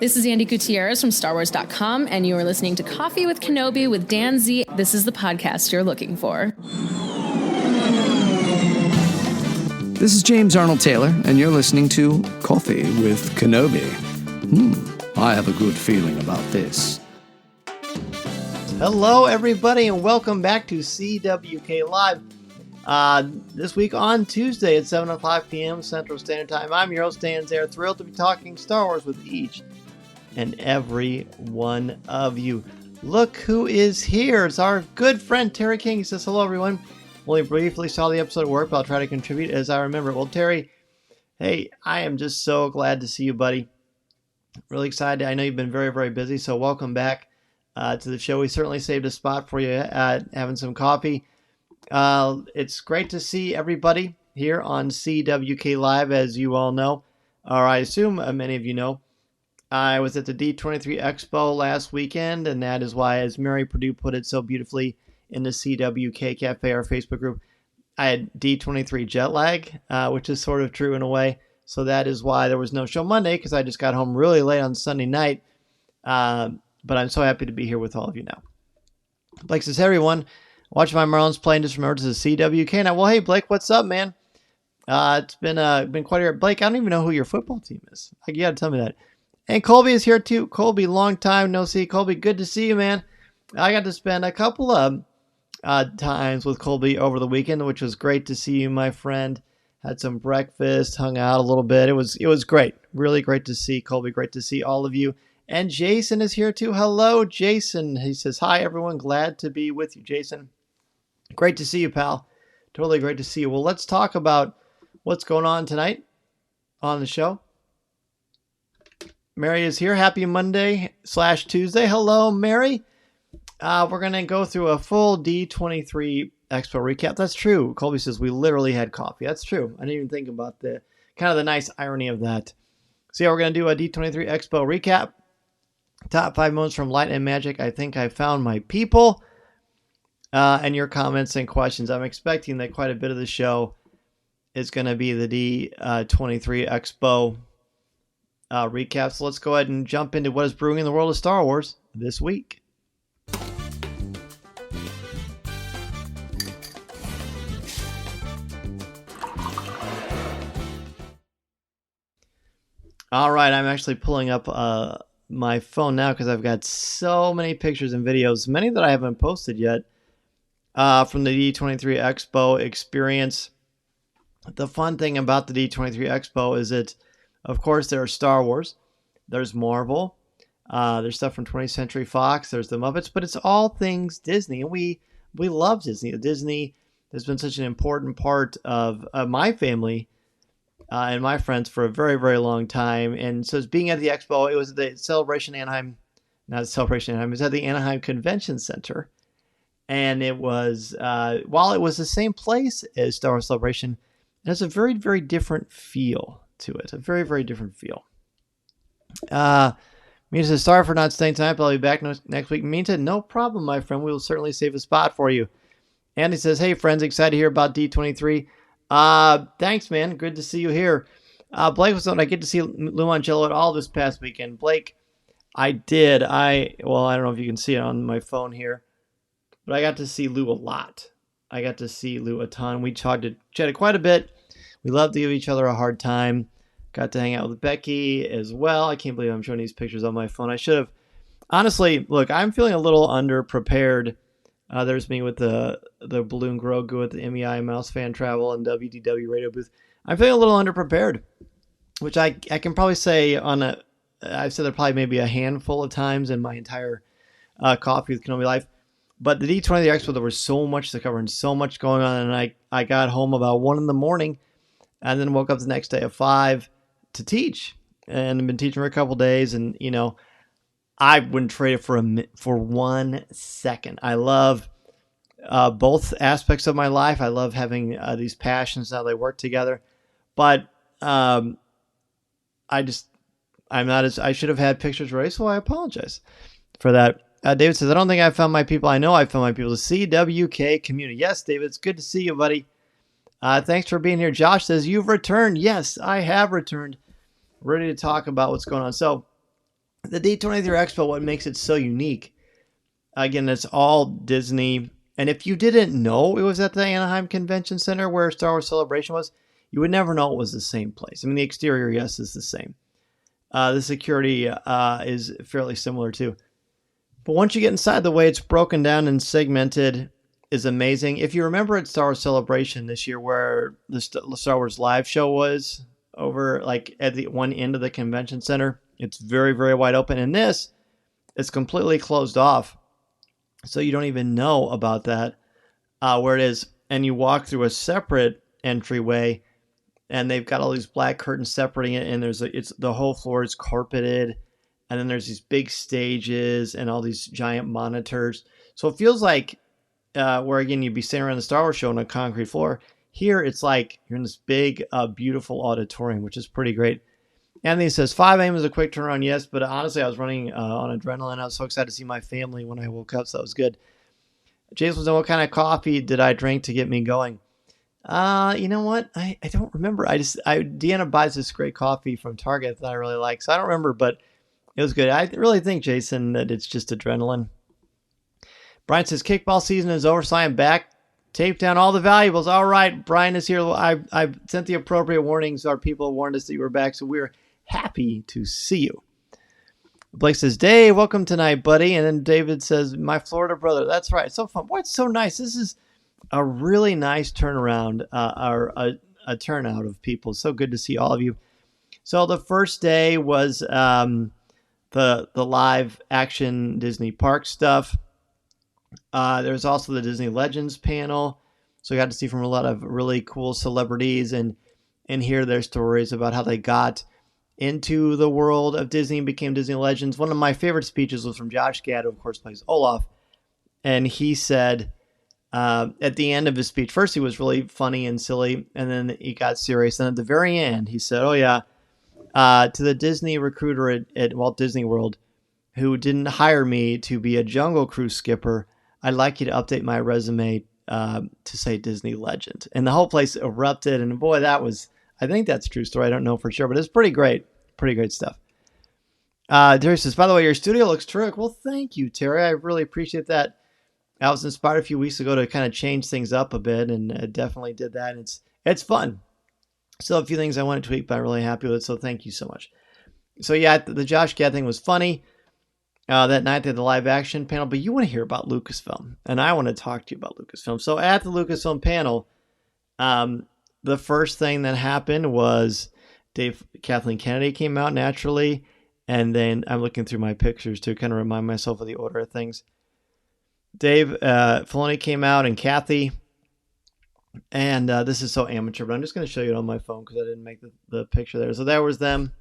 This is Andy Gutierrez from StarWars.com, and you are listening to Coffee with Kenobi with Dan Z. This is the podcast you're looking for. This is James Arnold Taylor, and you're listening to Coffee with Kenobi. I have a good feeling about this. Hello, everybody, and welcome back to CWK Live. This week on Tuesday at 7 o'clock p.m. Central Standard Time. I'm your host, Dan Zare, thrilled to be talking Star Wars with each and every one of you. Look who is here. It's our good friend, Terry King. He says, hello, everyone. Only briefly saw the episode at work, but I'll try to contribute as I remember. Well, Terry, hey, I am just so glad to see you, buddy. Really excited. I know you've been very, very busy, so welcome back to the show. We certainly saved a spot for you having some coffee. It's great to see everybody here on CWK Live, as you all know, or I assume many of you know. I was at the D23 Expo last weekend, and that is why, as Mary Purdue put it so beautifully in the CWK Cafe, our Facebook group, I had D23 jet lag, which is sort of true in a way. So that is why there was no show Monday, because I just got home really late on Sunday night. But I'm so happy to be here with all of you now. Blake says, hey, everyone. Watching my Marlins play and just remember this is CWK now. Well, hey, Blake, what's up, man? It's been quite a year. Blake, I don't even know who your football team is. You got to tell me that. And Colby is here, too. Colby, long time no see. Colby, good to see you, man. I got to spend a couple of times with Colby over the weekend, which was great to see you, my friend. Had some breakfast, hung out a little bit. It was great. Really great to see Colby. Great to see all of you. And Jason is here, too. Hello, Jason. He says, hi, everyone. Glad to be with you, Jason. Great to see you, pal. Totally great to see you. Well, let's talk about what's going on tonight on the show. Mary is here. Happy Monday/Tuesday. Hello, Mary. We're going to go through a full D23 Expo recap. That's true. Colby says we literally had coffee. That's true. I didn't even think about the kind of the nice irony of that. So yeah, we're going to do a D23 Expo recap. Top 5 moments from Light and Magic. I think I found my people. And your comments and questions. I'm expecting that quite a bit of the show is going to be the D23 Expo recap. So let's go ahead and jump into what is brewing in the world of Star Wars this week. All right, I'm actually pulling up my phone now because I've got so many pictures and videos, many that I haven't posted yet. From the D23 Expo experience. The fun thing about the D23 Expo is that, of course, there's Star Wars, there's Marvel, there's stuff from 20th Century Fox, there's the Muppets, but it's all things Disney, and we love Disney. Disney has been such an important part of my family and my friends for a very, very long time, and so being at the Expo, it was the Celebration Anaheim, not Celebration Anaheim, it was at the Anaheim Convention Center. And it was, while it was the same place as Star Wars Celebration, it has a very, very different feel to it. A very, very different feel. Mina says, sorry for not staying tonight, but I'll be back next week. Mina, no problem, my friend. We will certainly save a spot for you. Andy says, hey, friends, excited to hear about D23. Thanks, man. Good to see you here. Blake was on. I get to see Lou Mangello at all this past weekend. Blake, I did. Well, I don't know if you can see it on my phone here. But I got to see Lou a lot. I got to see Lou a ton. We chatted quite a bit. We love to give each other a hard time. Got to hang out with Becky as well. I can't believe I'm showing these pictures on my phone. I should have. Honestly, look, I'm feeling a little underprepared. There's me with the Balloon Grogu at the MEI Mouse Fan Travel and WDW radio booth. I'm feeling a little underprepared, which I can probably say I've said that probably maybe a handful of times in my entire Coffee with Kenobi life. But the D23 Expo, there was so much to cover and so much going on. And I got home about 1 a.m. and then woke up the next day at 5 to teach. And I've been teaching for a couple days. And, you know, I wouldn't trade it for 1 second. I love both aspects of my life. I love having these passions, how they work together. But I should have had pictures ready, so I apologize for that. David says, I don't think I found my people. I know I found my people. The CWK community. Yes, David, it's good to see you, buddy. Thanks for being here. Josh says, you've returned. Yes, I have returned. Ready to talk about what's going on. So The D23 Expo, what makes it so unique, again, it's all Disney. And if you didn't know it was at the Anaheim Convention Center where Star Wars Celebration was, you would never know it was the same place. I mean, the exterior, yes, is the same. The security is fairly similar too. But once you get inside, the way it's broken down and segmented is amazing. If you remember at Star Wars Celebration this year where the Star Wars live show was over like at the one end of the convention center, it's very, very wide open. And this is completely closed off. So you don't even know about that, where it is. And you walk through a separate entryway and they've got all these black curtains separating it. And the whole floor is carpeted. And then there's these big stages and all these giant monitors. So it feels like where, again, you'd be standing around the Star Wars show on a concrete floor. Here, it's like you're in this big, beautiful auditorium, which is pretty great. Anthony says, 5 a.m. is a quick turnaround, yes. But honestly, I was running on adrenaline. I was so excited to see my family when I woke up, so that was good. Jason was saying, what kind of coffee did I drink to get me going? You know what? I don't remember. Deanna buys this great coffee from Target that I really like, so I don't remember, but it was good. I really think, Jason, that it's just adrenaline. Brian says, kickball season is over, so I am back. Tape down all the valuables. All right, Brian is here. I've sent the appropriate warnings. Our people warned us that you were back, so we're happy to see you. Blake says, Dave, welcome tonight, buddy. And then David says, my Florida brother. That's right. So fun. Boy, it's so nice. This is a really nice turnaround, a turnout of people. So good to see all of you. So the first day was the live action Disney park stuff. There's also the Disney Legends panel. So we got to see from a lot of really cool celebrities and hear their stories about how they got into the world of Disney and became Disney Legends. One of my favorite speeches was from Josh Gad, who of course plays Olaf. And he said at the end of his speech, first he was really funny and silly, and then he got serious. And at the very end, he said, oh yeah, to the Disney recruiter at Walt Disney World who didn't hire me to be a Jungle Cruise skipper, I'd like you to update my resume to say Disney Legend. And the whole place erupted. And boy, I think that's a true story. I don't know for sure, but it's pretty great. Pretty great stuff. Terry says, by the way, your studio looks terrific. Well, thank you, Terry. I really appreciate that. I was inspired a few weeks ago to kind of change things up a bit, and definitely did that. And it's fun. Still a few things I want to tweak, but I'm really happy with it. So thank you so much. So yeah, the Josh Gad thing was funny. That night they had the live action panel, but you want to hear about Lucasfilm, and I want to talk to you about Lucasfilm. So at the Lucasfilm panel, the first thing that happened was Kathleen Kennedy came out naturally, and then I'm looking through my pictures to kind of remind myself of the order of things. Dave Filoni came out, and Kathy, and this is so amateur, but I'm just going to show you it on my phone because I didn't make the picture there. So there was them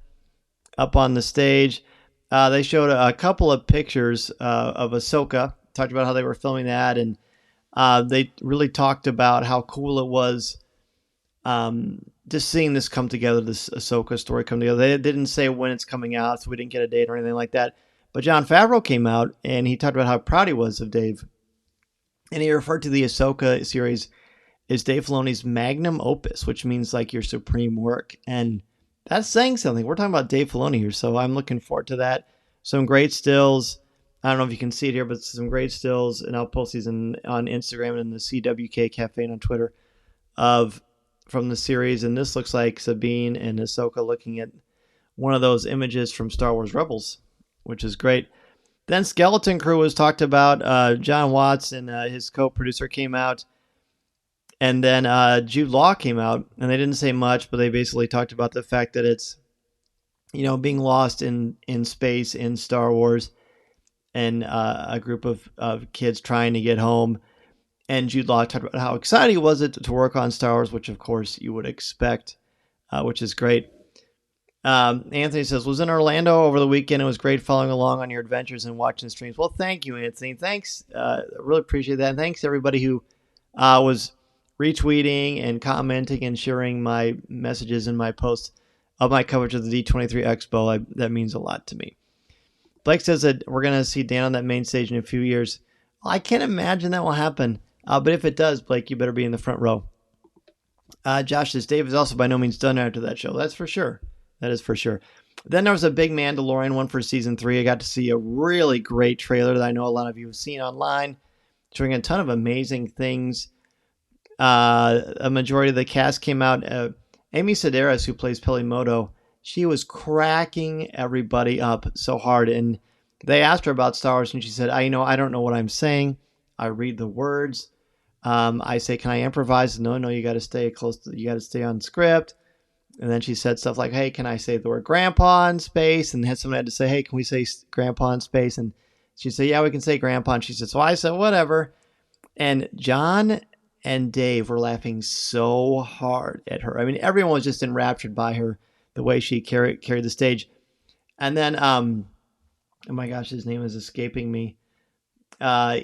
up on the stage. They showed a couple of pictures of Ahsoka, talked about how they were filming that, and they really talked about how cool it was just seeing this come together, this Ahsoka story come together. They didn't say when it's coming out, so we didn't get a date or anything like that. But Jon Favreau came out, and he talked about how proud he was of Dave. And he referred to the Ahsoka series as Dave Filoni's magnum opus, which means like your supreme work. And that's saying something. We're talking about Dave Filoni here, so I'm looking forward to that. Some great stills. I don't know if you can see it here, but some great stills, and I'll post these on Instagram and in the CWK Cafe and on Twitter from the series. And this looks like Sabine and Ahsoka looking at one of those images from Star Wars Rebels, which is great. Then Skeleton Crew was talked about. John Watts and his co-producer came out. And then Jude Law came out, and they didn't say much, but they basically talked about the fact that it's, being lost in space in Star Wars, and a group of kids trying to get home. And Jude Law talked about how excited he was to work on Star Wars, which of course you would expect, which is great. Anthony says, was in Orlando over the weekend. It was great following along on your adventures and watching the streams. Well, thank you, Anthony. Thanks. Really appreciate that. And thanks to everybody who was retweeting and commenting and sharing my messages and my posts of my coverage of the D23 Expo. That means a lot to me. Blake says that we're going to see Dan on that main stage in a few years. Well, I can't imagine that will happen. But if it does, Blake, you better be in the front row. Josh says, Dave is also by no means done after that show. That's for sure. That is for sure. Then there was a big Mandalorian one for season 3. I got to see a really great trailer that I know a lot of you have seen online, showing a ton of amazing things. A majority of the cast came out. Amy Sedaris, who plays Pelimoto, she was cracking everybody up so hard. And they asked her about Star Wars, and she said, I don't know what I'm saying. I read the words. I say, can I improvise? No, you got to stay you got to stay on script. And then she said stuff like, hey, can I say the word grandpa in space? And someone had to say, hey, can we say grandpa in space? And she said, yeah, we can say grandpa. And she said, so I said, whatever. And John and Dave were laughing so hard at her. I mean, everyone was just enraptured by her, the way she carried the stage. And then, oh my gosh, his name is escaping me.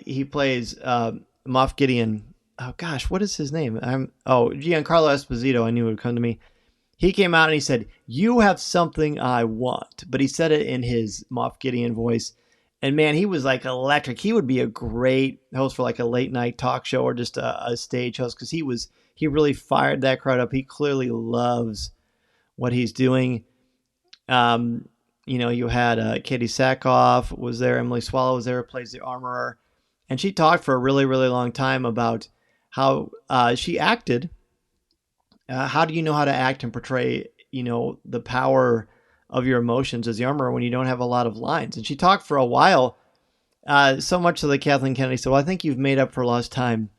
He plays Moff Gideon. Oh gosh, what is his name? Giancarlo Esposito. I knew it would come to me. He came out and he said, you have something I want. But he said it in his Moff Gideon voice. And man, he was like electric. He would be a great host for like a late night talk show or just a stage host, because he really fired that crowd up. He clearly loves what he's doing. You had Katie Sackhoff was there. Emily Swallow was there, plays the armorer. And she talked for a really, really long time about how she acted. How do you know how to act and portray, the power of your emotions as the armorer when you don't have a lot of lines? And she talked for a while, so much so that Kathleen Kennedy said, well, I think you've made up for lost time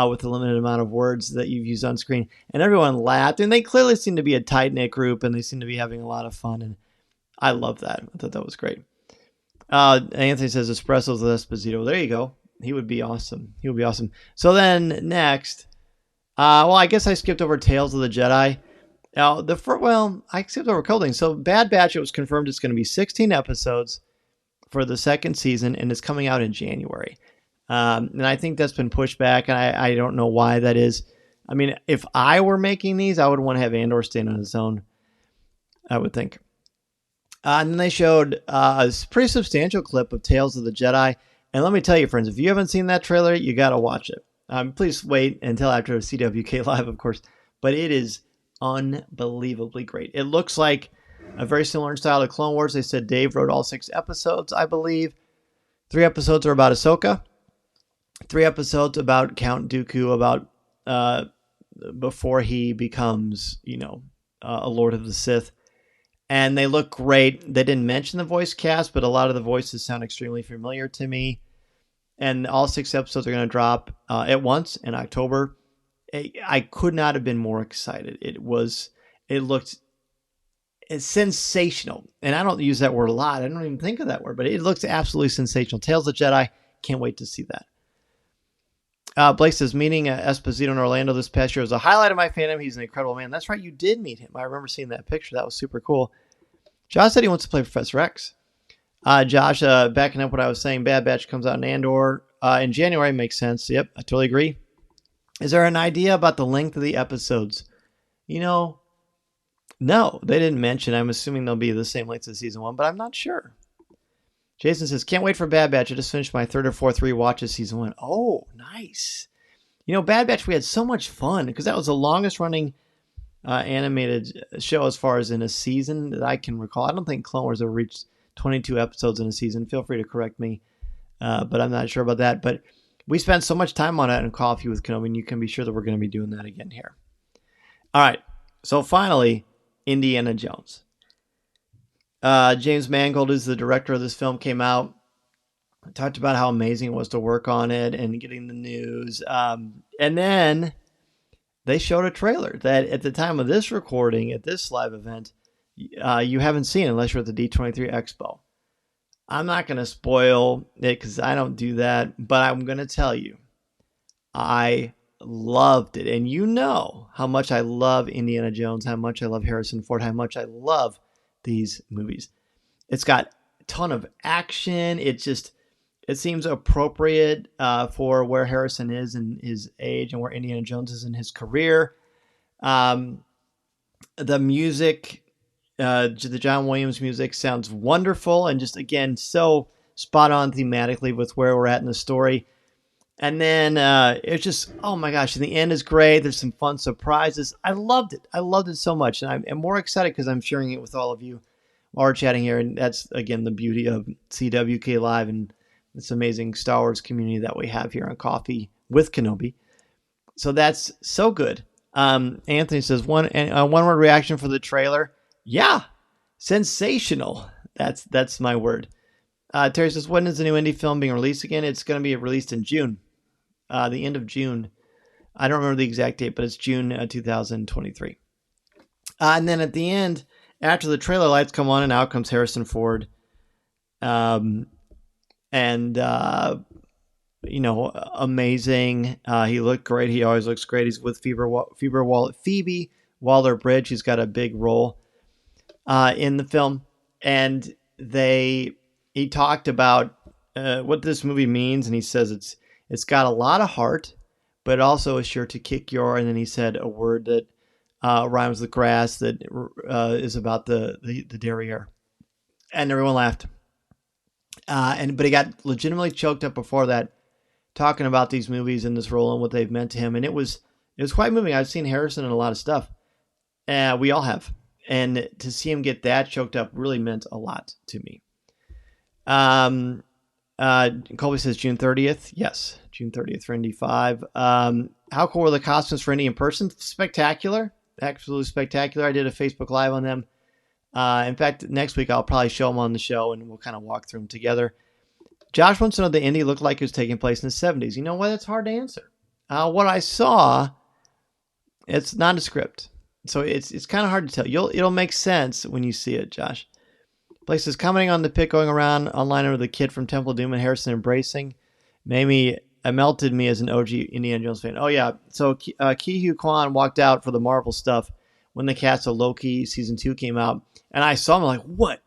with the limited amount of words that you've used on screen. And everyone laughed, and they clearly seem to be a tight-knit group, and they seem to be having a lot of fun. And I love that. I thought that was great. Anthony says espressos with Esposito. There you go. He would be awesome. So then next, I guess I skipped over Tales of the Jedi. Now, I skipped over Colding. So Bad Batch, it was confirmed it's going to be 16 episodes for the second season, and it's coming out in January. And I think that's been pushed back, and I don't know why that is. I mean, if I were making these, I would want to have Andor stand on its own, I would think. And then they showed a pretty substantial clip of Tales of the Jedi. And let me tell you, friends, if you haven't seen that trailer, you got to watch it. Please wait until after CWK Live, of course. But it is unbelievably great. It looks like a very similar style to Clone Wars. They said Dave wrote all 6 episodes, I believe. 3 episodes are about Ahsoka. 3 episodes about Count Dooku, about before he becomes, a Lord of the Sith. And they look great. They didn't mention the voice cast, but a lot of the voices sound extremely familiar to me. And all 6 episodes are going to drop at once in October. I could not have been more excited. It's sensational. And I don't use that word a lot. I don't even think of that word, but it looks absolutely sensational. Tales of Jedi, can't wait to see that. Blake says, meeting Esposito in Orlando this past year was a highlight of my fandom. He's an incredible man. That's right, you did meet him. I remember seeing that picture. That was super cool. Josh said he wants to play Professor X. Josh, backing up what I was saying, Bad Batch comes out in Andor in January. Makes sense. Yep, I totally agree. Is there an idea about the length of the episodes? No, they didn't mention. I'm assuming they'll be the same length as season 1, but I'm not sure. Jason says, can't wait for Bad Batch. I just finished my 3rd or 4th rewatch of season 1. Oh, nice. Bad Batch, we had so much fun because that was the longest running animated show as far as in a season that I can recall. I don't think Clone Wars ever reached 22 episodes in a season. Feel free to correct me, but I'm not sure about that. But we spent so much time on it in Coffee with Kenobi, and you can be sure that we're going to be doing that again here. All right. So finally, Indiana Jones. James Mangold, who's the director of this film, came out, talked about how amazing it was to work on it and getting the news. And then they showed a trailer that at the time of this recording, at this live event, you haven't seen unless you're at the D23 Expo. I'm not going to spoil it because I don't do that, but I'm going to tell you, I loved it. And you know how much I love Indiana Jones, how much I love Harrison Ford, how much I love these movies. It's got a ton of action. It seems appropriate for where Harrison is in his age and where Indiana Jones is in his career. The music, the John Williams music sounds wonderful and just, again, so spot on thematically with where we're at in the story. And then it's just, oh my gosh, the end is great. There's some fun surprises. I loved it. I loved it so much. And I'm more excited because I'm sharing it with all of you while we're chatting here. And that's, again, the beauty of CWK Live and this amazing Star Wars community that we have here on Coffee with Kenobi. So that's so good. Anthony says, one word reaction for the trailer. Yeah, sensational. That's my word. Terry says, when is the new indie film being released again? It's going to be released in June, the end of June. I don't remember the exact date, but it's June 2023. And then at the end, after the trailer lights come on, and out comes Harrison Ford. Amazing. He looked great. He always looks great. He's with Phoebe Waller-Bridge. He's got a big role in the film. And he talked about what this movie means, and he says it's got a lot of heart, but it also is sure to kick your. And then he said a word that rhymes with grass that is about the derriere, and everyone laughed. But he got legitimately choked up before that, talking about these movies and this role and what they've meant to him, and it was quite moving. I've seen Harrison in a lot of stuff, we all have, and to see him get that choked up really meant a lot to me. Colby says June 30th. Yes, June 30th for Indy 5. How cool were the costumes for Indy in person? Spectacular. Absolutely spectacular. I did a Facebook Live on them. In fact, next week I'll probably show them on the show and we'll kind of walk through them together. Josh wants to know the Indy looked like it was taking place in the 70s. You know what? It's hard to answer. What I saw, it's nondescript. So it's kind of hard to tell. It'll make sense when you see it, Josh. Places commenting on the pic going around online over the kid from Temple of Doom and Harrison embracing melted me as an OG Indiana Jones fan. Oh yeah, so Ki-Hu Kwan walked out for the Marvel stuff when the cast of Loki season 2 came out, and I saw him like, what?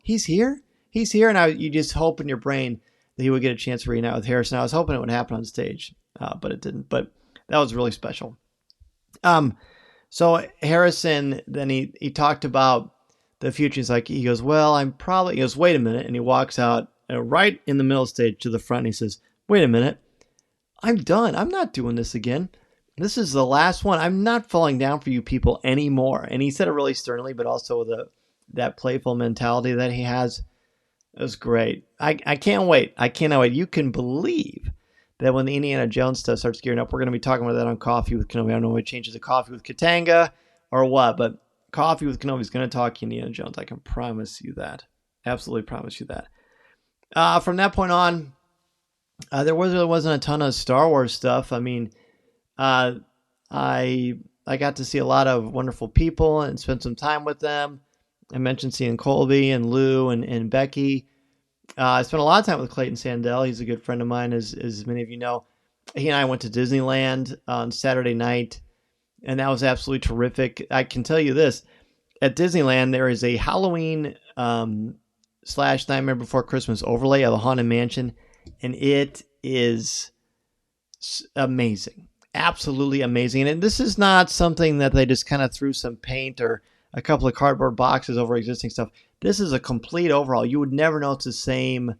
He's here, and you just hope in your brain that he would get a chance to reunite with Harrison. I was hoping it would happen on stage, but it didn't. But that was really special. So Harrison then he talked about the future. He's like, he goes, wait a minute. And he walks out right in the middle of the stage to the front. And he says, wait a minute. I'm done. I'm not doing this again. This is the last one. I'm not falling down for you people anymore. And he said it really sternly, but also with that playful mentality that he has. It was great. I can't wait. I cannot wait. You can believe that when the Indiana Jones stuff starts gearing up, we're going to be talking about that on Coffee with Kenobi. I don't know if it changes to Coffee with Katanga or what, but Coffee with Kenobi is going to talk Indiana Jones. I can promise you that. Absolutely promise you that. From that point on, there really wasn't a ton of Star Wars stuff. I mean, I got to see a lot of wonderful people and spend some time with them. I mentioned seeing Colby and Lou and Becky. I spent a lot of time with Clayton Sandell. He's a good friend of mine, as many of you know. He and I went to Disneyland on Saturday night, and that was absolutely terrific. I can tell you this. At Disneyland, there is a Halloween / Nightmare Before Christmas overlay of the Haunted Mansion, and it is amazing. Absolutely amazing. And this is not something that they just kind of threw some paint or a couple of cardboard boxes over existing stuff. This is a complete overhaul. You would never know it's the same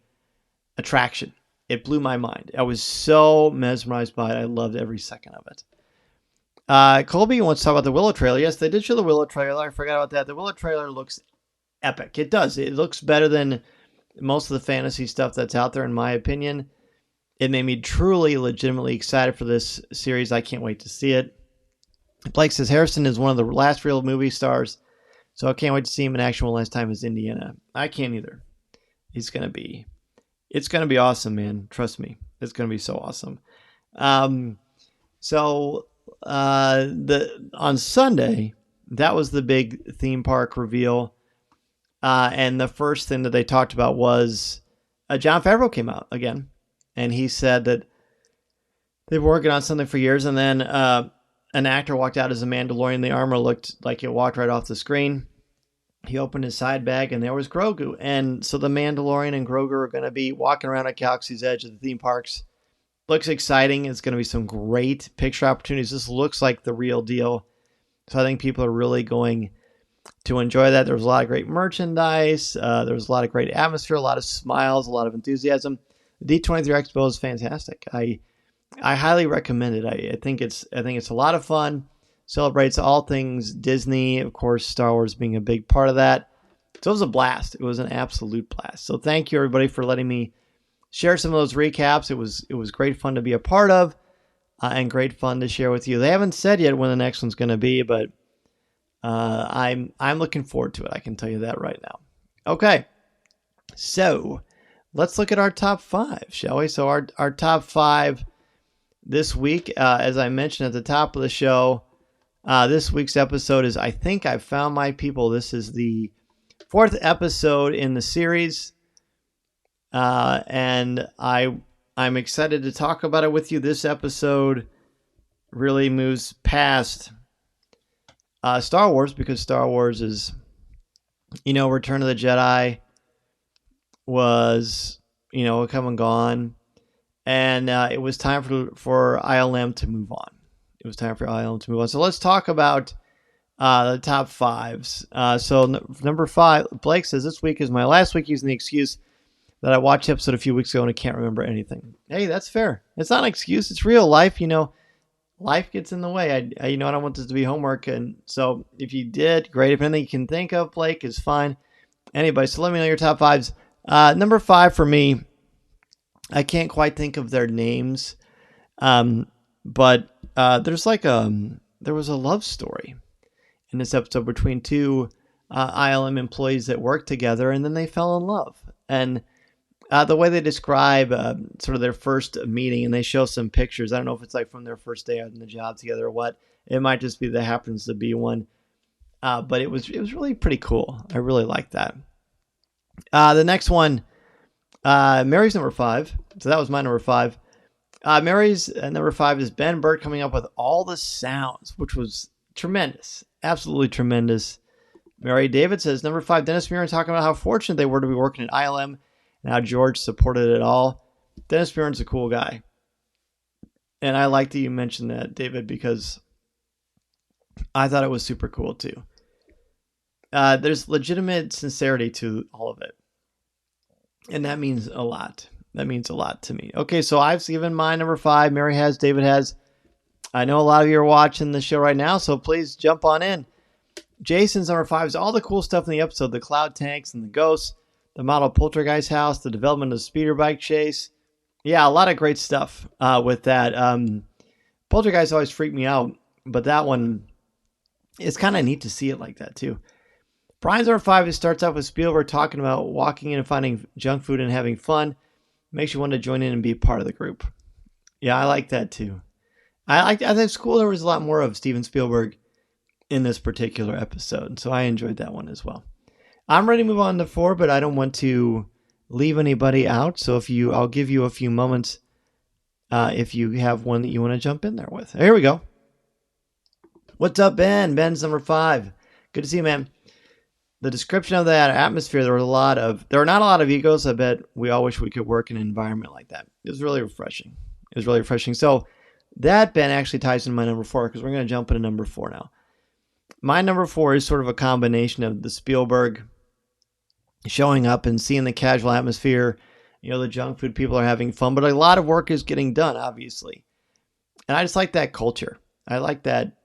attraction. It blew my mind. I was so mesmerized by it. I loved every second of it. Colby wants to talk about the Willow trailer. Yes, they did show the Willow trailer. I forgot about that. The Willow trailer looks epic. It does. It looks better than most of the fantasy stuff that's out there, in my opinion. It made me truly, legitimately excited for this series. I can't wait to see it. Blake says Harrison is one of the last real movie stars, so I can't wait to see him in action one last time as Indiana. I can't either. It's going to be awesome, man. Trust me. It's going to be so awesome. On Sunday, that was the big theme park reveal. And the first thing that they talked about was Jon Favreau came out again. And he said that they've been working on something for years. And then an actor walked out as a Mandalorian. The armor looked like it walked right off the screen. He opened his side bag and there was Grogu. And so the Mandalorian and Grogu are going to be walking around at Galaxy's Edge at the theme parks. Looks exciting. It's going to be some great picture opportunities. This looks like the real deal. So I think people are really going to enjoy that. There was a lot of great merchandise. There was a lot of great atmosphere, a lot of smiles, a lot of enthusiasm. The D23 Expo is fantastic. I highly recommend it. I think it's a lot of fun. Celebrates all things Disney, of course, Star Wars being a big part of that. So it was a blast. It was an absolute blast. So thank you everybody for letting me share some of those recaps. It was great fun to be a part of, and great fun to share with you. They haven't said yet when the next one's going to be, but I'm looking forward to it. I can tell you that right now. Okay, so let's look at our top 5, shall we? So our top 5 this week, as I mentioned at the top of the show, this week's episode is I Think I've Found My People. This is the 4th episode in the series, and I'm excited to talk about it with you. This episode really moves past Star Wars, because Star Wars is, Return of the Jedi was, come and gone. And it was time for ILM to move on. So let's talk about the top 5s. So number 5, Blake says, this week is my last week using the excuse that I watched the episode a few weeks ago and I can't remember anything. Hey, that's fair. It's not an excuse. It's real life. Life gets in the way. I don't want this to be homework. And so if you did, great. If anything you can think of, Blake, is fine. Anybody, so let me know your top 5s. Number 5 for me, I can't quite think of their names, but there's there was a love story in this episode between 2 ILM employees that worked together, and then they fell in love. And the way they describe sort of their first meeting, and they show some pictures. I don't know if it's from their first day on the job together or what. It might just be that happens to be one, but it was really pretty cool. I really like that. The next one. Mary's number 5. So that was my number 5. Mary's number 5 is Ben Burt coming up with all the sounds, which was tremendous. Absolutely tremendous. Mary David says, number 5, Dennis Muren talking about how fortunate they were to be working at ILM and how George supported it all. Dennis Muren's a cool guy. And I like that you mentioned that, David, because I thought it was super cool too. There's legitimate sincerity to all of it. And that means a lot. That means a lot to me. Okay, so I've given my number 5. Mary has, David has. I know a lot of you are watching the show right now, so please jump on in. Jason's number 5 is all the cool stuff in the episode. The cloud tanks and the ghosts, the model poltergeist house, the development of the speeder bike chase. Yeah, a lot of great stuff with that. Poltergeist always freaked me out, but that one, it's kind of neat to see it like that too. Brian's number 5, it starts off with Spielberg talking about walking in and finding junk food and having fun. Makes you want to join in and be part of the group. Yeah, I like that too. I think it's cool there was a lot more of Steven Spielberg in this particular episode, so I enjoyed that one as well. I'm ready to move on to 4, but I don't want to leave anybody out, so I'll give you a few moments if you have one that you want to jump in there with. Here we go. What's up, Ben? Ben's number 5. Good to see you, man. The description of that atmosphere, there are not a lot of egos. I bet we all wish we could work in an environment like that. It was really refreshing. So that, Ben, actually ties into my number 4, because we're going to jump into number 4 now. My number 4 is sort of a combination of the Spielberg showing up and seeing the casual atmosphere. The junk food people are having fun, but a lot of work is getting done, obviously. And I just like that culture. I like that,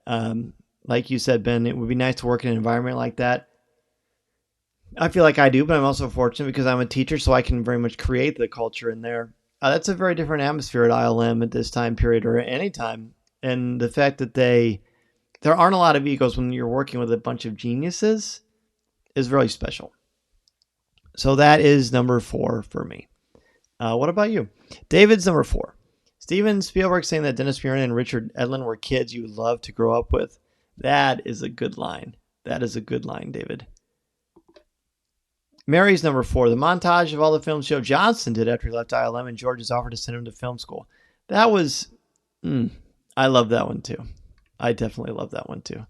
like you said, Ben, it would be nice to work in an environment like that. I feel like I do, but I'm also fortunate because I'm a teacher, so I can very much create the culture in there. That's a very different atmosphere at ILM at this time period or any time. And the fact that there aren't a lot of egos when you're working with a bunch of geniuses is really special. So that is number 4 for me. What about you? David's number 4. Steven Spielberg saying that Dennis Muren and Richard Edlund were kids you would love to grow up with. That is a good line. David. Mary's number 4. The montage of all the films Joe Johnston did after he left ILM and George's offer to send him to film school. That was... I love that one too. I definitely love that one too.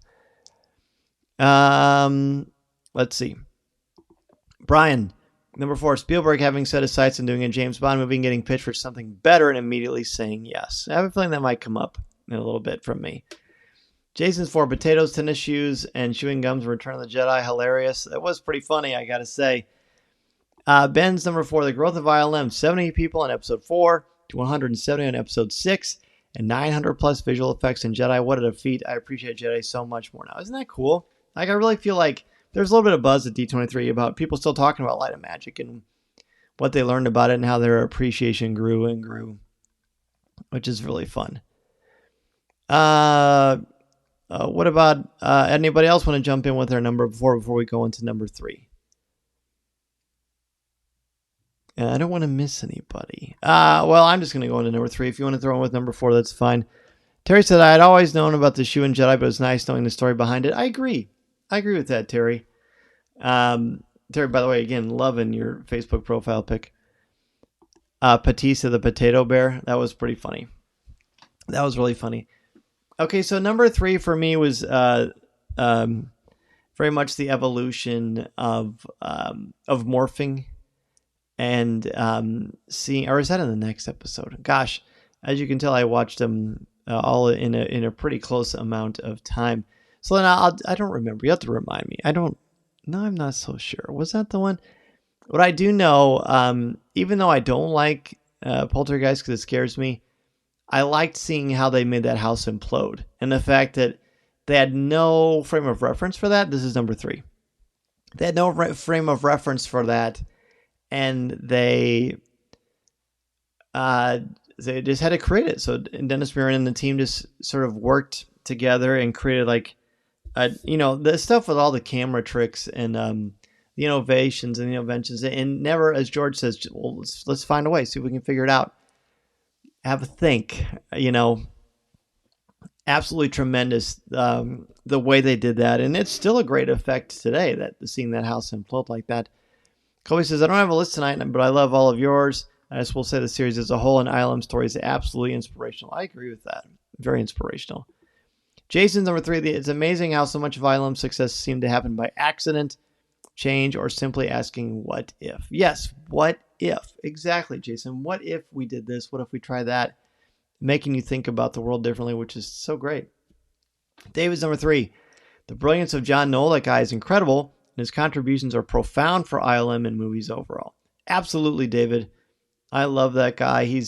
Let's see. Brian, number 4. Spielberg having set his sights on doing a James Bond movie and getting pitched for something better and immediately saying yes. I have a feeling that might come up in a little bit from me. Jason's 4. Potatoes, tennis shoes, and chewing gums. Return of the Jedi. Hilarious. That was pretty funny, I gotta say. Ben's number 4. The growth of ILM. 70 people in episode 4 to 170 on episode 6. And 900 plus visual effects in Jedi. What a feat. I appreciate Jedi so much more now. Isn't that cool? I really feel like there's a little bit of buzz at D23 about people still talking about Light of Magic and what they learned about it and how their appreciation grew and grew, which is really fun. What about anybody else want to jump in with their number before we go into number 3? I don't want to miss anybody. Well, I'm just going to go into number 3. If you want to throw in with number 4, that's fine. Terry said, I had always known about the shoe and Jedi, but it was nice knowing the story behind it. I agree with that, Terry. Terry, by the way, again, loving your Facebook profile pic. Patissa the Potato Bear. That was pretty funny. That was really funny. Okay, so number 3 for me was very much the evolution of morphing and seeing, or is that in the next episode? Gosh, as you can tell, I watched them all in a pretty close amount of time. So then I don't remember. You have to remind me. I'm not so sure. Was that the one? What I do know, even though I don't like Poltergeist because it scares me, I liked seeing how they made that house implode. And the fact that they had no frame of reference for that. This is number 3. They had no frame of reference for that. And they just had to create it. So Dennis Muren and the team just sort of worked together and created the stuff with all the camera tricks and the innovations and the inventions. And never, as George says, well, let's find a way, see if we can figure it out. Have a think, absolutely tremendous the way they did that. And it's still a great effect today, that seeing that house implode like that. Kobe says, I don't have a list tonight, but I love all of yours. I just will say the series as a whole and ILM story is absolutely inspirational. I agree with that. Very inspirational. Jason's number 3. It's amazing how so much of ILM's success seemed to happen by accident, change, or simply asking what if. Yes, what if? Exactly, Jason. What if we did this? What if we try that? Making you think about the world differently, which is so great. David's number 3. The brilliance of John Knoll, that guy, is incredible, and his contributions are profound for ILM and movies overall. Absolutely, David. I love that guy. He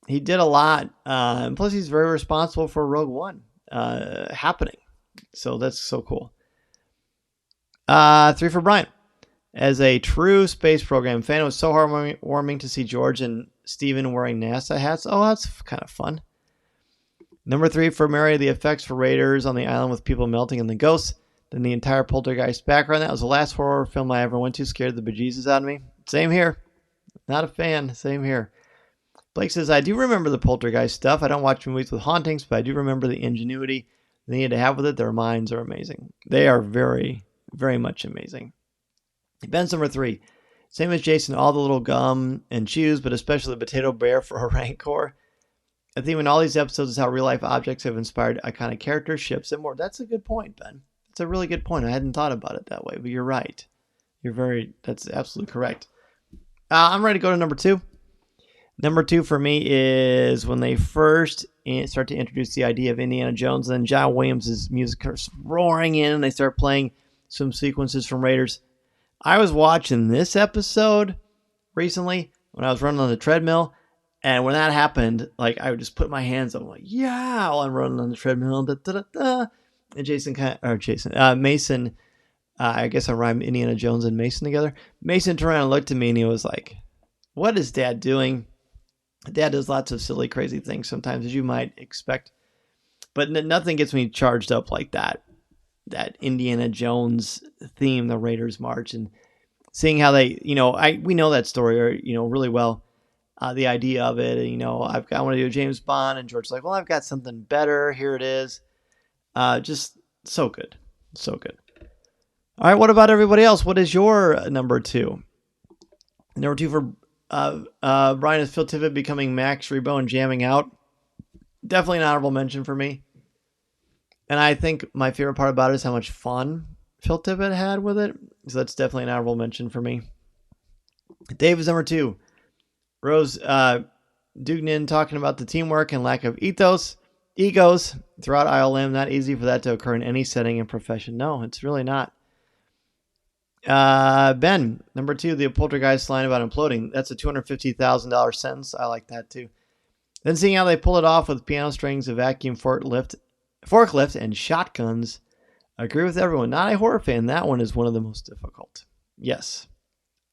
did a lot, and plus he's very responsible for Rogue One happening. So that's so cool. 3 for Brian. As a true space program fan, it was so heartwarming to see George and Steven wearing NASA hats. Oh, that's kind of fun. Number 3 for Mary, the effects for Raiders on the island with people melting and the ghosts. Then the entire Poltergeist background. That was the last horror film I ever went to. Scared the bejesus out of me. Same here. Not a fan. Same here. Blake says, I do remember the Poltergeist stuff. I don't watch movies with hauntings, but I do remember the ingenuity they need to have with it. Their minds are amazing. They are very, very much amazing. Ben's number 3. Same as Jason, all the little gum and chews, but especially the potato bear for a rancor. I think in all these episodes is how real-life objects have inspired iconic characters, ships, and more. That's a good point, Ben. That's a really good point. I hadn't thought about it that way, but you're right. That's absolutely correct. I'm ready to go to number 2. Number 2 for me is when they first start to introduce the idea of Indiana Jones, and then John Williams' music starts roaring in, and they start playing some sequences from Raiders. I was watching this episode recently when I was running on the treadmill, and when that happened, I would just put my hands up, yeah, while I'm running on the treadmill, da, da, da, da. And Mason, I guess I rhymed Indiana Jones and Mason together. Mason turned around and looked at me, and he was like, what is Dad doing? Dad does lots of silly, crazy things sometimes, as you might expect. But nothing gets me charged up like that. That Indiana Jones theme, the Raiders March, and seeing how they, we know that story, really well. The idea of it, I want to do a James Bond, and George's like, well, I've got something better. Here it is. Just so good. So good. All right, what about everybody else? What is your number 2? Number 2 for Brian is Phil Tippett becoming Max Rebo and jamming out. Definitely an honorable mention for me. And I think my favorite part about it is how much fun Phil Tippett had with it. So that's definitely an honorable mention for me. Dave is number 2. Rose Dugnan talking about the teamwork and lack of egos throughout ILM. Not easy for that to occur in any setting and profession. No, it's really not. Ben, number 2, the Poltergeist line about imploding. That's a $250,000 sentence. I like that too. Then seeing how they pull it off with piano strings, a vacuum forklift, and shotguns I agree with everyone. Not a horror fan. That one is one of the most difficult. Yes.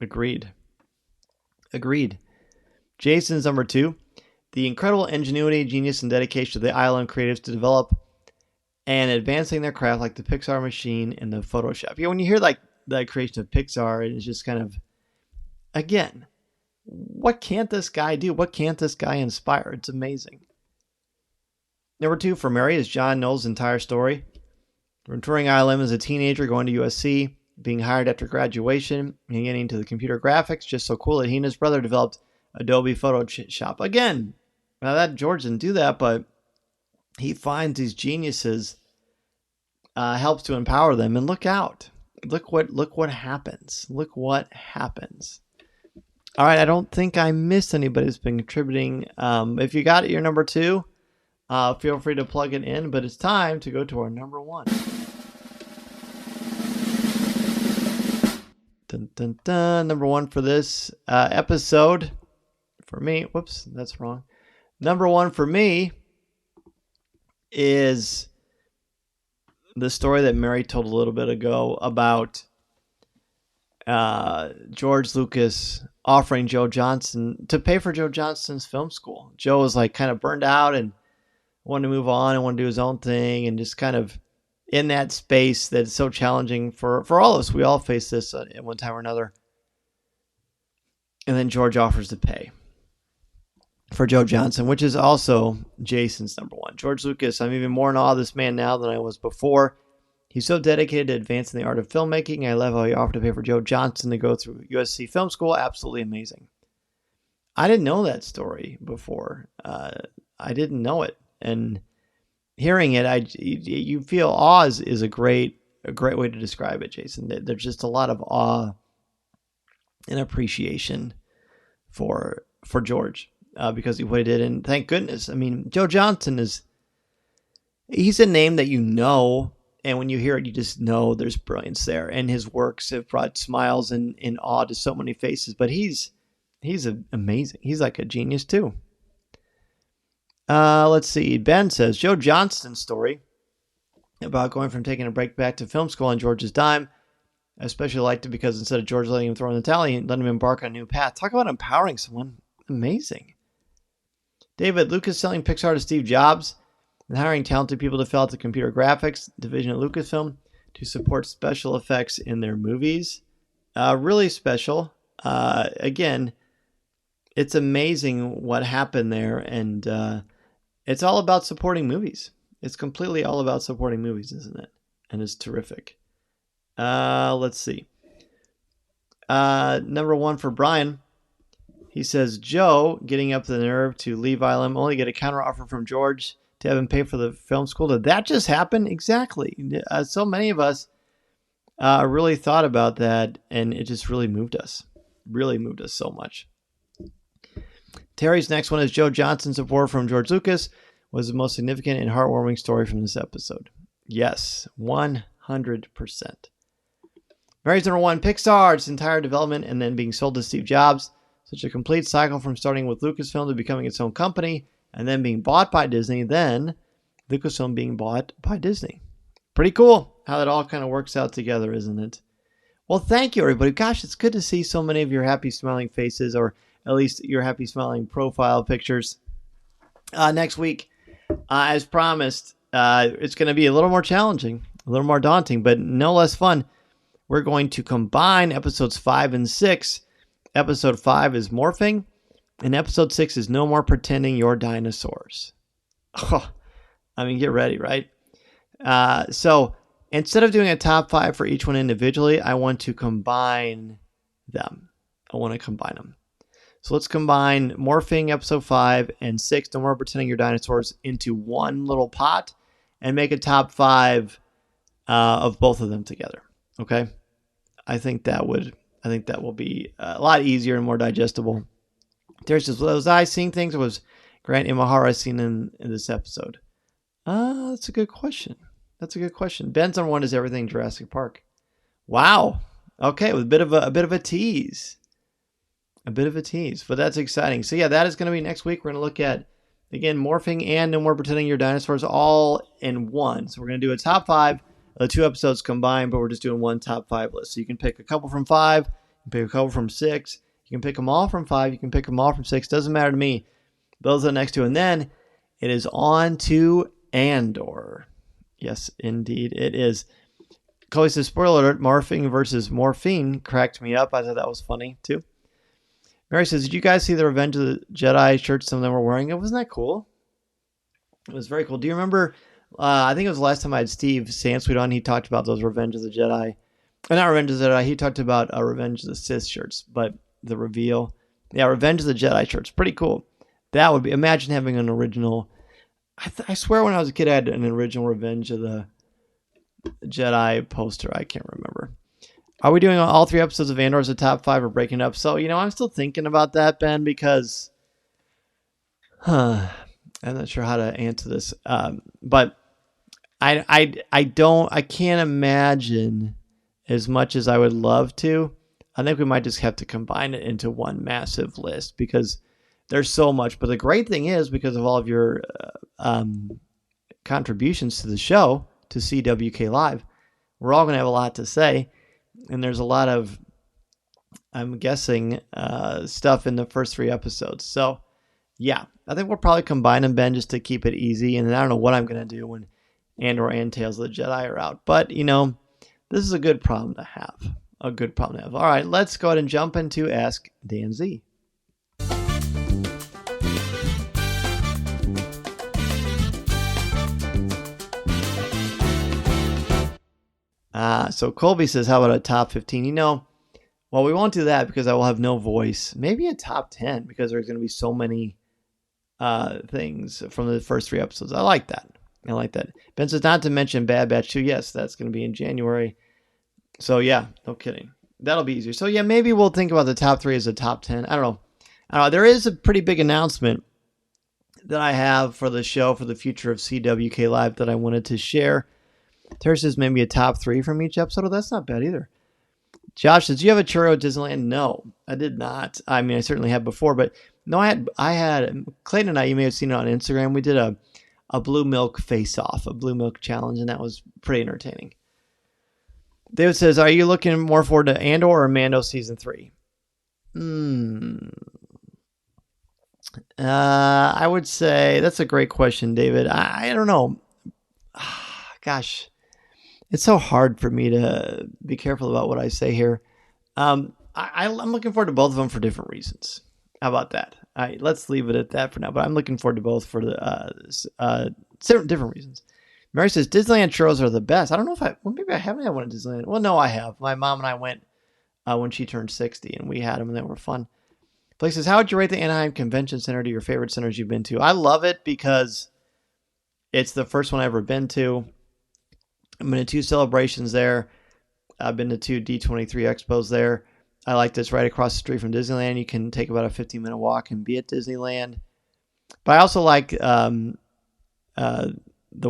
Agreed. Jason's number 2. The incredible ingenuity, genius, and dedication of the ILM creatives to develop and advancing their craft like the Pixar machine and the Photoshop. When you hear like the creation of Pixar, it's just kind of, again, what can't this guy do? What can't this guy inspire? It's amazing. Number 2 for Mary is John Knoll's entire story. From touring ILM as a teenager, going to USC, being hired after graduation, and getting into the computer graphics, just so cool that he and his brother developed Adobe Photoshop. Again, now that George didn't do that, but he finds these geniuses, helps to empower them, and look out. Look what happens. Look what happens. All right, I don't think I missed anybody who's been contributing. If you got your number 2, feel free to plug it in, but it's time to go to our number 1. Dun, dun, dun. Number 1 for this episode for me. Whoops, that's wrong. Number 1 for me is the story that Mary told a little bit ago about George Lucas offering Joe Johnston to pay for Joe Johnston's film school. Joe was like kind of burned out and wanted to move on and wanted to do his own thing, and just kind of in that space that's so challenging for all of us. We all face this at one time or another. And then George offers to pay for Joe Johnston, which is also Jason's number 1. George Lucas, I'm even more in awe of this man now than I was before. He's so dedicated to advancing the art of filmmaking. I love how he offered to pay for Joe Johnston to go through USC Film School. Absolutely amazing. I didn't know that story before. I didn't know it. And hearing it, you feel awe is a great way to describe it, Jason. There's just a lot of awe and appreciation for George because of what he did. And thank goodness. I mean, Joe Johnston he's a name that you know, and when you hear it, you just know there's brilliance there. And his works have brought smiles and awe to so many faces. But he's amazing. He's like a genius too. Let's see. Ben says, Joe Johnston's story about going from taking a break back to film school on George's dime. I especially liked it because instead of George letting him throw in the towel, he let him embark on a new path. Talk about empowering someone. Amazing. David, Lucas selling Pixar to Steve Jobs and hiring talented people to fill out the computer graphics division at Lucasfilm to support special effects in their movies. Really special. Again, it's amazing what happened there, and it's all about supporting movies. It's completely all about supporting movies, isn't it? And it's terrific. Let's see. Number 1 for Brian. He says, Joe getting up the nerve to leave ILM, only get a counter offer from George to have him pay for the film school. Did that just happen? Exactly. So many of us really thought about that, and it just really moved us. Really moved us so much. Terry's next one is Joe Johnston's support from George Lucas was the most significant and heartwarming story from this episode. Yes, 100%. Mary's number 1, Pixar, its entire development and then being sold to Steve Jobs. Such a complete cycle from starting with Lucasfilm to becoming its own company and then being bought by Disney, then Lucasfilm being bought by Disney. Pretty cool how that all kind of works out together, isn't it? Well, thank you, everybody. Gosh, it's good to see so many of your happy, smiling faces, or at least your happy, smiling profile pictures. Next week, as promised, it's going to be a little more challenging, a little more daunting, but no less fun. We're going to combine episodes 5 and 6. Episode 5 is morphing, and episode 6 is no more pretending you're dinosaurs. Oh, I mean, get ready, right? So instead of doing a top 5 for each one individually, I want to combine them. So let's combine morphing episode 5 and 6, no more pretending you're dinosaurs, into one little pot and make a top 5 of both of them together. Okay? I think that will be a lot easier and more digestible. Terry says, was I seeing things, or was Grant Imahara seen in this episode? That's a good question. Ben's number 1 is everything Jurassic Park. Wow. Okay, with a bit of a tease. But that's exciting. So yeah, that is going to be next week. We're going to look at, again, morphing and no more pretending you're dinosaurs all in one. So we're going to do a top 5 the 2 episodes combined, but we're just doing one top 5 list. So you can pick a couple from 5, you can pick a couple from 6, you can pick them all from 5, you can pick them all from 6. Doesn't matter to me. Those are the next 2. And then it is on to Andor. Yes, indeed, it is. Chloe says, spoiler alert, morphing versus morphine cracked me up. I thought that was funny, too. Mary says, did you guys see the Revenge of the Jedi shirts some of them were wearing? It wasn't that cool? It was very cool. Do you remember, I think it was the last time I had Steve Sansweet on, he talked about those Revenge of the Jedi. Not Revenge of the Jedi, he talked about Revenge of the Sith shirts, but the reveal. Yeah, Revenge of the Jedi shirts, pretty cool. That would be, imagine having an original, I swear when I was a kid I had an original Revenge of the Jedi poster. I can't remember. Are we doing all 3 episodes of Andor as a top 5 or breaking up? So, I'm still thinking about that, Ben, because I'm not sure how to answer this. But I can't imagine, as much as I would love to, I think we might just have to combine it into one massive list because there's so much. But the great thing is, because of all of your contributions to the show, to CWK Live, we're all going to have a lot to say. And there's a lot of, I'm guessing, stuff in the first 3 episodes. So, yeah, I think we'll probably combine them, Ben, just to keep it easy. And I don't know what I'm going to do when Andor and Tales of the Jedi are out. But, this is a good problem to have. A good problem to have. All right, let's go ahead and jump into Ask Dan Z. So Colby says, how about a top 15? Well, we won't do that because I will have no voice. Maybe a top 10 because there's going to be so many things from the first 3 episodes. I like that. Ben says, not to mention Bad Batch 2. Yes, that's going to be in January. So, yeah, no kidding. That'll be easier. So, yeah, maybe we'll think about the top 3 as a top 10. I don't know. There is a pretty big announcement that I have for the show for the future of CWK Live that I wanted to share. Terry says maybe a top 3 from each episode. Oh, that's not bad either. Josh says, do you have a churro at Disneyland? No, I did not. I mean, I certainly have before, but no, I had Clayton and I, you may have seen it on Instagram. We did a blue milk face-off, a blue milk challenge, and that was pretty entertaining. David says, are you looking more forward to Andor or Mando season 3? I would say that's a great question, David. I don't know. Gosh, it's so hard for me to be careful about what I say here. I'm looking forward to both of them for different reasons. How about that? Let's leave it at that for now. But I'm looking forward to both for the different reasons. Mary says Disneyland churros are the best. I don't know if maybe I haven't had one at Disneyland. Well, no, I have. My mom and I went when she turned 60, and we had them, and they were fun. Blake says, how would you rate the Anaheim Convention Center to your favorite centers you've been to? I love it because it's the first one I've ever been to. I've been to 2 celebrations there. I've been to 2 D23 expos there. I like this right across the street from Disneyland. You can take about a 15-minute walk and be at Disneyland. But I also like the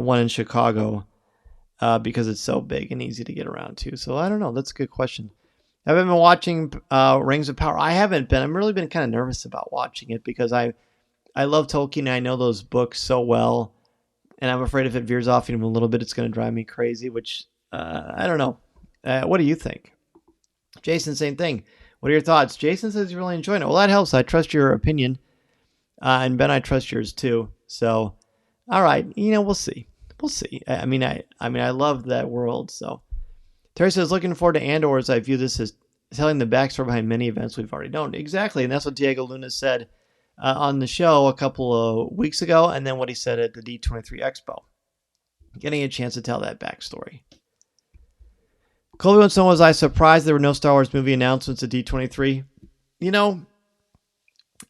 one in Chicago because it's so big and easy to get around to. So I don't know. That's a good question. Have I been watching Rings of Power? I haven't been. I've really been kind of nervous about watching it because I love Tolkien and I know those books so well. And I'm afraid if it veers off even a little bit, it's going to drive me crazy, which I don't know. What do you think? Jason, same thing. What are your thoughts? Jason says you're really enjoying it. Well, that helps. I trust your opinion. And Ben, I trust yours too. So, all right. We'll see. We'll see. I mean, I love that world. So Terry says, looking forward to Andor as I view this as telling the backstory behind many events we've already known. Exactly. And that's what Diego Luna said on the show a couple of weeks ago, and then what he said at the D23 Expo. Getting a chance to tell that backstory. Colby wants to know, was I surprised there were no Star Wars movie announcements at D23?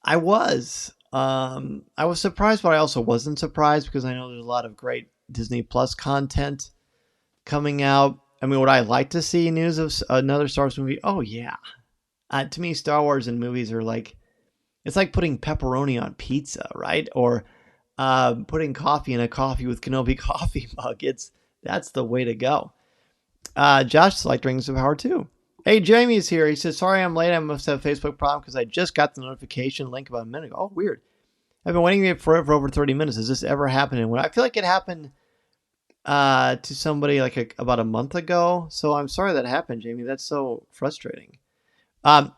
I was. I was surprised, but I also wasn't surprised because I know there's a lot of great Disney Plus content coming out. I mean, would I like to see news of another Star Wars movie? Oh, yeah. To me, Star Wars and movies are like, it's like putting pepperoni on pizza, right? Or putting coffee in a Coffee with Kenobi coffee mug. That's the way to go. Josh liked Rings of Power too. Hey, Jamie's here. He says, sorry I'm late. I must have a Facebook problem because I just got the notification link about a minute ago. Oh, weird. I've been waiting for over 30 minutes. Has this ever happened? And I feel like it happened to somebody like about a month ago. So I'm sorry that happened, Jamie. That's so frustrating.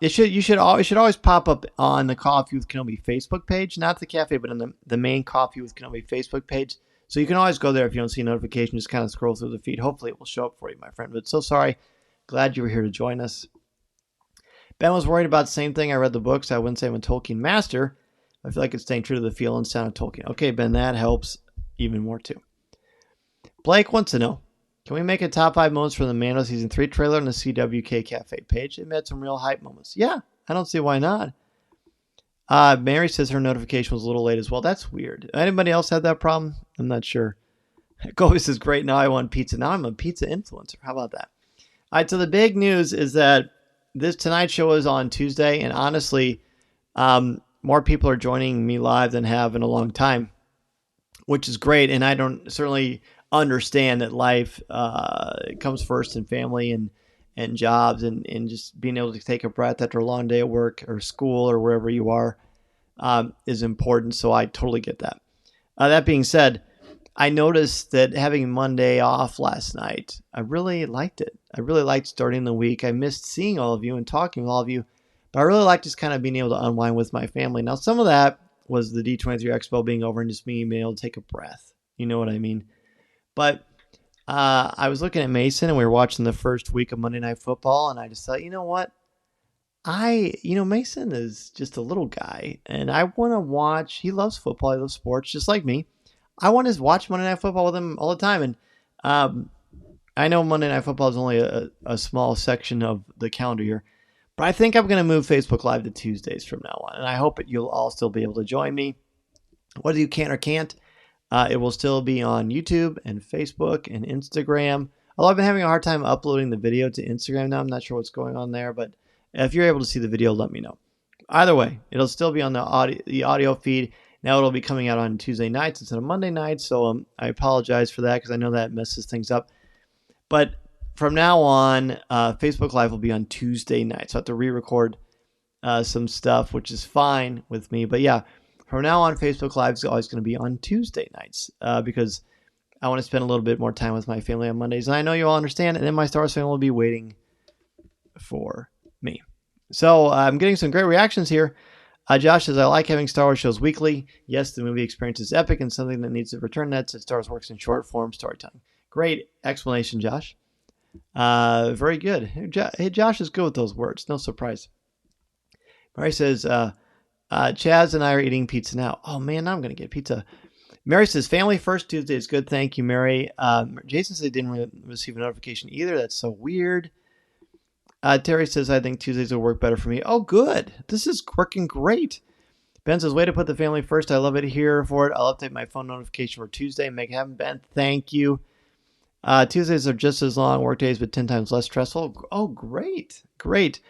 You should always pop up on the Coffee with Kenobi Facebook page, not the cafe, but on the main Coffee with Kenobi Facebook page. So you can always go there if you don't see a notification. Just kind of scroll through the feed. Hopefully it will show up for you, my friend. But so sorry. Glad you were here to join us. Ben was worried about the same thing. I read the books. I wouldn't say I'm a Tolkien master. I feel like it's staying true to the feel and sound of Tolkien. Okay, Ben, that helps even more too. Blake wants to know, can we make a top 5 moments from the Mando Season 3 trailer on the CWK Cafe page? It met some real hype moments. Yeah, I don't see why not. Mary says her notification was a little late as well. That's weird. Anybody else have that problem? I'm not sure. Kobe says, great, now I want pizza. Now I'm a pizza influencer. How about that? All right, so the big news is that this Tonight Show is on Tuesday, and honestly, more people are joining me live than have in a long time, which is great. And I don't certainly understand that life comes first, and family and jobs and just being able to take a breath after a long day at work or school or wherever you are is important. So I totally get that. That being said, I noticed that having Monday off last night, I really liked it. I really liked starting the week. I missed seeing all of you and talking with all of you, but I really liked just kind of being able to unwind with my family. Now, some of that was the D23 Expo being over and just me being able to take a breath. You know what I mean? But I was looking at Mason, and we were watching the first week of Monday Night Football, and I just thought, you know what? Mason is just a little guy, and I want to watch. He loves football. He loves sports, just like me. I want to watch Monday Night Football with him all the time. And I know Monday Night Football is only a small section of the calendar here, but I think I'm going to move Facebook Live to Tuesdays from now on. And I hope that you'll all still be able to join me. Whether you can or can't, it will still be on YouTube and Facebook and Instagram. Although I've been having a hard time uploading the video to Instagram now. I'm not sure what's going on there, but if you're able to see the video, let me know. Either way, it'll still be on the audio feed. Now it'll be coming out on Tuesday nights instead of Monday nights, so I apologize for that because I know that messes things up. But from now on, Facebook Live will be on Tuesday nights. So I have to re-record some stuff, which is fine with me. But yeah, from now on, Facebook Live is always going to be on Tuesday nights because I want to spend a little bit more time with my family on Mondays. And I know you all understand, and then my Star Wars family will be waiting for me. So I'm getting some great reactions here. Josh says, I like having Star Wars shows weekly. Yes, the movie experience is epic and something that needs to return. That said, Star Wars works in short form storytelling. Great explanation, Josh. Very good. Hey, Josh is good with those words. No surprise. Mary says, Chaz and I are eating pizza now. Oh, man, now I'm going to get pizza. Mary says, family first Tuesday is good. Thank you, Mary. Jason said he didn't receive a notification either. That's so weird. Terry says, I think Tuesdays will work better for me. Oh, good. This is working great. Ben says, way to put the family first. I love it here for it. I'll update my phone notification for Tuesday. Make it happen, Ben. Thank you. Tuesdays are just as long work days, but 10 times less stressful. Oh, great. Great.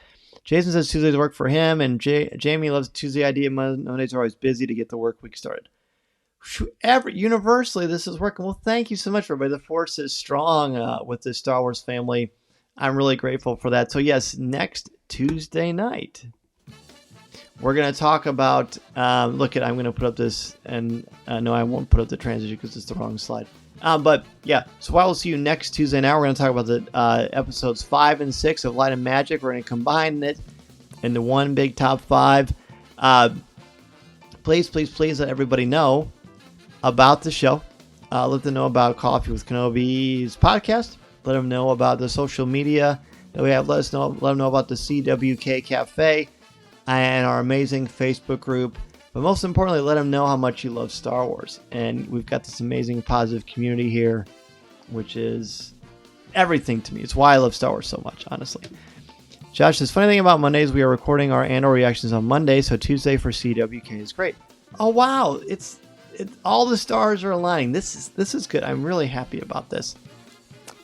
Jason says Tuesdays work for him, and Jamie loves the Tuesday idea. Mondays are always busy to get the work week started. Universally, this is working. Well, thank you so much, everybody. The force is strong with the Star Wars family. I'm really grateful for that. So yes, next Tuesday night, we're going to talk about, I'm going to put up this, and no, I won't put up the transition because it's the wrong slide. But yeah, so I will see you next Tuesday. Now we're going to talk about the episodes 5 and 6 of Light and Magic. We're going to combine it into one big top 5. Please let everybody know about the show. Let them know about Coffee with Kenobi's podcast. Let them know about the social media that we have. Let them know about the CWK Cafe and our amazing Facebook group. But most importantly, let them know how much you love Star Wars. And we've got this amazing positive community here, which is everything to me. It's why I love Star Wars so much, honestly. Josh says, funny thing about Mondays, we are recording our annual reactions on Monday, so Tuesday for CWK is great. Oh, wow. It's all the stars are aligning. This is good. I'm really happy about this.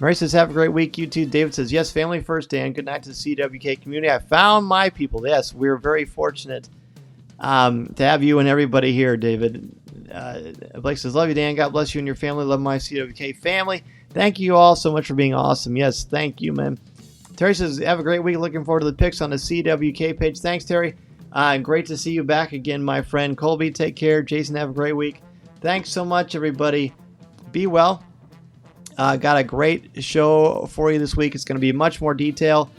Mary says, have a great week, you too. David says, yes, family first, Dan. Good night to the CWK community. I found my people. Yes, we're very fortunate to have you and everybody here, David. Blake says, love you, Dan. God bless you and your family. Love my CWK family. Thank you all so much for being awesome. Yes, thank you, man. Terry says, have a great week. Looking forward to the pics on the CWK page. Thanks, Terry. Great to see you back again, my friend. Colby, take care. Jason, have a great week. Thanks so much, everybody. Be well. Got a great show for you this week. It's going to be much more detail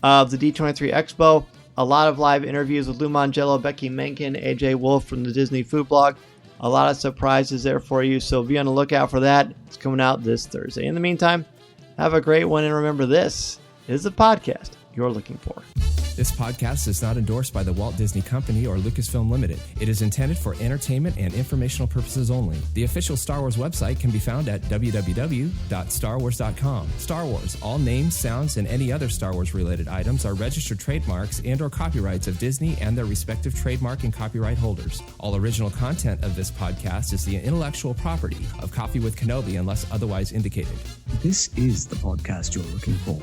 of the D23 Expo. A lot of live interviews with Lou Mangello, Becky Menken, AJ Wolf from the Disney Food Blog. A lot of surprises there for you, so be on the lookout for that. It's coming out this Thursday. In the meantime, have a great one, and remember, this is the podcast you're looking for. This podcast is not endorsed by the Walt Disney Company or Lucasfilm Limited. It is intended for entertainment and informational purposes only. The official Star Wars website can be found at www.starwars.com. Star Wars, all names, sounds, and any other Star Wars related items are registered trademarks and/or copyrights of Disney and their respective trademark and copyright holders. All original content of this podcast is the intellectual property of Coffee with Kenobi unless otherwise indicated. This is the podcast you're looking for.